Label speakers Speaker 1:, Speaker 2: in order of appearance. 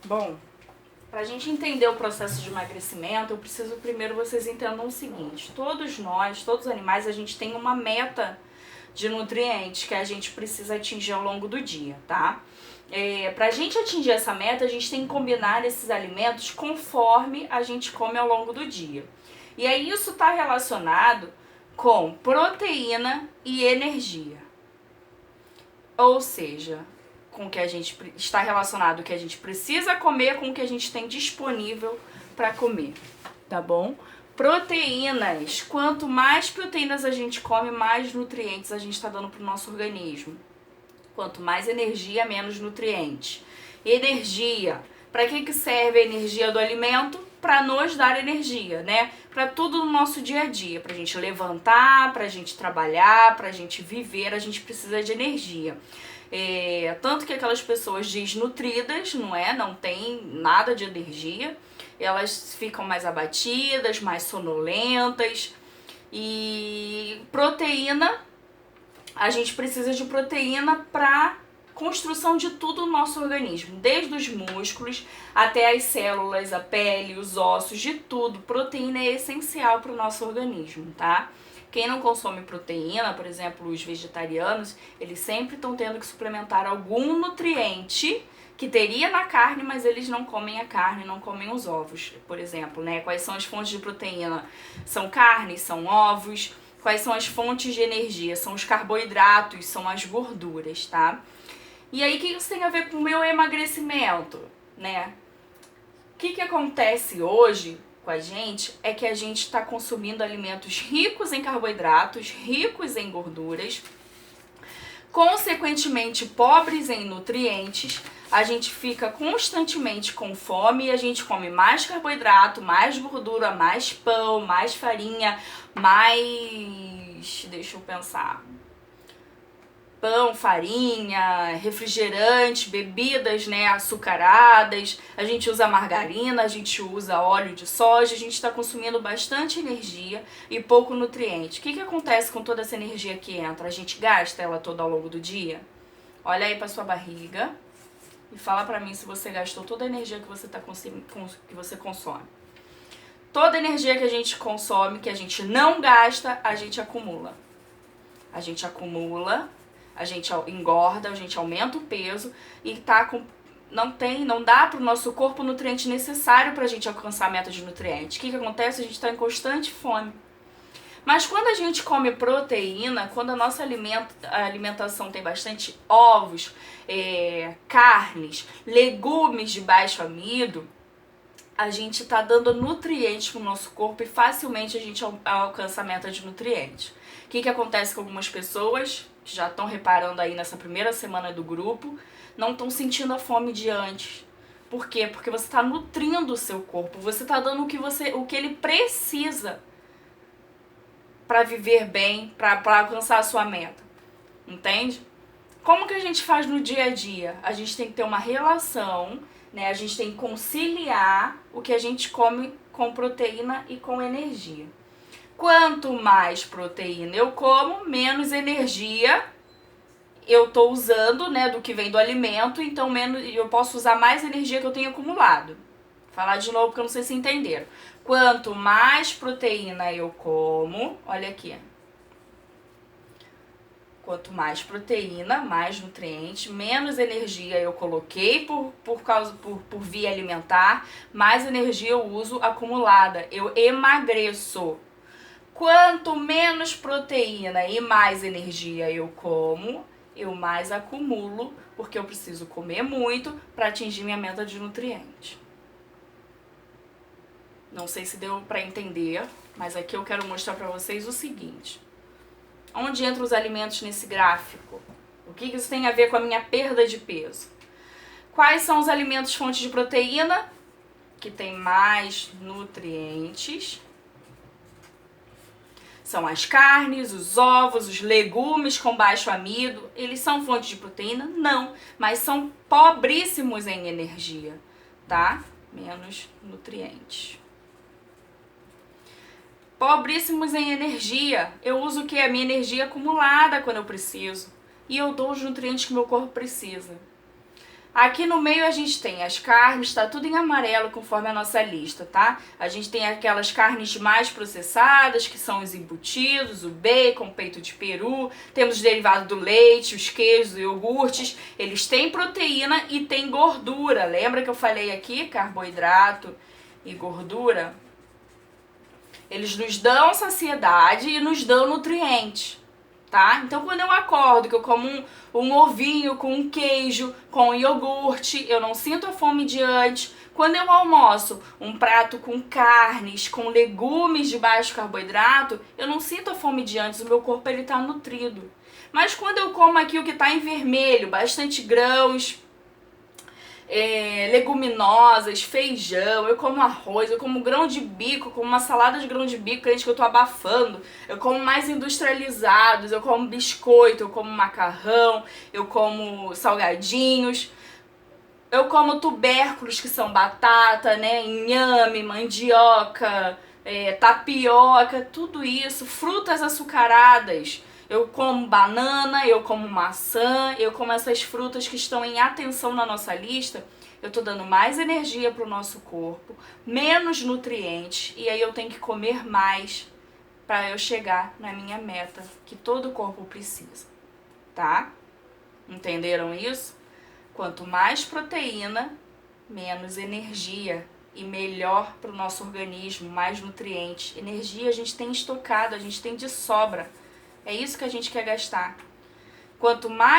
Speaker 1: Bom, pra gente entender o processo de emagrecimento, eu preciso primeiro vocês entendam o seguinte: todos nós, todos os animais, a gente tem uma meta de nutrientes que a gente precisa atingir ao longo do dia, tá? Pra gente atingir essa meta, a gente tem que combinar esses alimentos conforme a gente come ao longo do dia. E aí isso está relacionado com proteína e energia. Ou seja, com o que a gente está relacionado o que a gente precisa comer com o que a gente tem disponível para comer, tá bom? Proteínas. Quanto mais proteínas a gente come, mais nutrientes a gente está dando para o nosso organismo. Quanto mais energia, menos nutrientes. Energia. Para que serve a energia do alimento? Para nos dar energia, né? Para tudo no nosso dia a dia. Para a gente levantar, para a gente trabalhar, para a gente viver, a gente precisa de energia. Tanto que aquelas pessoas desnutridas, não é? Não tem nada de energia. Elas ficam mais abatidas, mais sonolentas. E proteína, a gente precisa de proteína para construção de tudo no nosso organismo, desde os músculos até as células, a pele, os ossos, de tudo. Proteína é essencial para o nosso organismo, tá? Quem não consome proteína, por exemplo, os vegetarianos, eles sempre estão tendo que suplementar algum nutriente que teria na carne, mas eles não comem a carne, não comem os ovos, por exemplo, né? Quais são as fontes de proteína? São carnes, são ovos. Quais são as fontes de energia? São os carboidratos, são as gorduras, tá? E aí, o que isso tem a ver com o meu emagrecimento, né? O que acontece hoje com a gente é que a gente está consumindo alimentos ricos em carboidratos, ricos em gorduras, consequentemente pobres em nutrientes. A gente fica constantemente com fome e a gente come mais carboidrato, mais gordura, mais pão, mais farinha, mais... deixa eu pensar... pão, farinha, refrigerante, bebidas, né, açucaradas, a gente usa margarina, a gente usa óleo de soja, a gente está consumindo bastante energia e pouco nutriente. O que acontece com toda essa energia que entra? A gente gasta ela toda ao longo do dia? Olha aí para sua barriga e fala para mim se você gastou toda a energia que você que você consome. Toda a energia que a gente consome, que a gente não gasta, a gente acumula. A gente acumula, a gente engorda, a gente aumenta o peso e não dá para o nosso corpo o nutriente necessário para a gente alcançar a meta de nutrientes. O que acontece? A gente está em constante fome. Mas quando a gente come proteína, quando a nossa alimentação tem bastante ovos, carnes, legumes de baixo amido, a gente está dando nutrientes para o nosso corpo e facilmente a gente alcança a meta de nutrientes. O que acontece com algumas pessoas que já estão reparando aí nessa primeira semana do grupo, não estão sentindo a fome de antes. Por quê? Porque você está nutrindo o seu corpo, você está dando o que ele precisa para viver bem, para alcançar a sua meta. Entende? Como que a gente faz no dia a dia? A gente tem que ter uma relação, né? A gente tem que conciliar o que a gente come com proteína e com energia. Quanto mais proteína eu como, menos energia eu tô usando, né, do que vem do alimento, então eu posso usar mais energia que eu tenho acumulado. Vou falar de novo porque eu não sei se entenderam. Quanto mais proteína eu como, olha aqui. Quanto mais proteína, mais nutrientes, menos energia eu coloquei por via alimentar, mais energia eu uso acumulada. Eu emagreço. Quanto menos proteína e mais energia eu como, eu mais acumulo, porque eu preciso comer muito para atingir minha meta de nutrientes. Não sei se deu para entender, mas aqui eu quero mostrar para vocês o seguinte. Onde entram os alimentos nesse gráfico? O que isso tem a ver com a minha perda de peso? Quais são os alimentos fontes de proteína? Que tem mais nutrientes. São as carnes, os ovos, os legumes com baixo amido. Eles são fontes de proteína? Não, mas são pobríssimos em energia, tá? Menos nutrientes. Pobríssimos em energia. Eu uso o que? A minha energia acumulada quando eu preciso. E eu dou os nutrientes que meu corpo precisa. Aqui no meio a gente tem as carnes, tá tudo em amarelo conforme a nossa lista, tá? A gente tem aquelas carnes mais processadas, que são os embutidos, o bacon, o peito de peru, temos os derivados do leite, os queijos, os iogurtes, eles têm proteína e têm gordura. Lembra que eu falei aqui, carboidrato e gordura? Eles nos dão saciedade e nos dão nutrientes. Tá? Então, quando eu acordo, que eu como um ovinho com um queijo, com um iogurte, eu não sinto a fome de antes. Quando eu almoço um prato com carnes, com legumes de baixo carboidrato, eu não sinto a fome de antes, o meu corpo ele tá nutrido. Mas quando eu como aqui o que está em vermelho, bastante grãos, leguminosas, feijão, eu como arroz, eu como grão de bico, como uma salada de grão de bico, crente que eu tô abafando, eu como mais industrializados, eu como biscoito, eu como macarrão, eu como salgadinhos, eu como tubérculos que são batata, né, inhame, mandioca, tapioca, tudo isso, frutas açucaradas. Eu como banana, eu como maçã, eu como essas frutas que estão em atenção na nossa lista. Eu tô dando mais energia pro nosso corpo, menos nutrientes, e aí eu tenho que comer mais para eu chegar na minha meta, que todo corpo precisa, tá? Entenderam isso? Quanto mais proteína, menos energia e melhor pro nosso organismo, mais nutrientes. Energia a gente tem estocado, a gente tem de sobra. É isso que a gente quer gastar. Quanto mais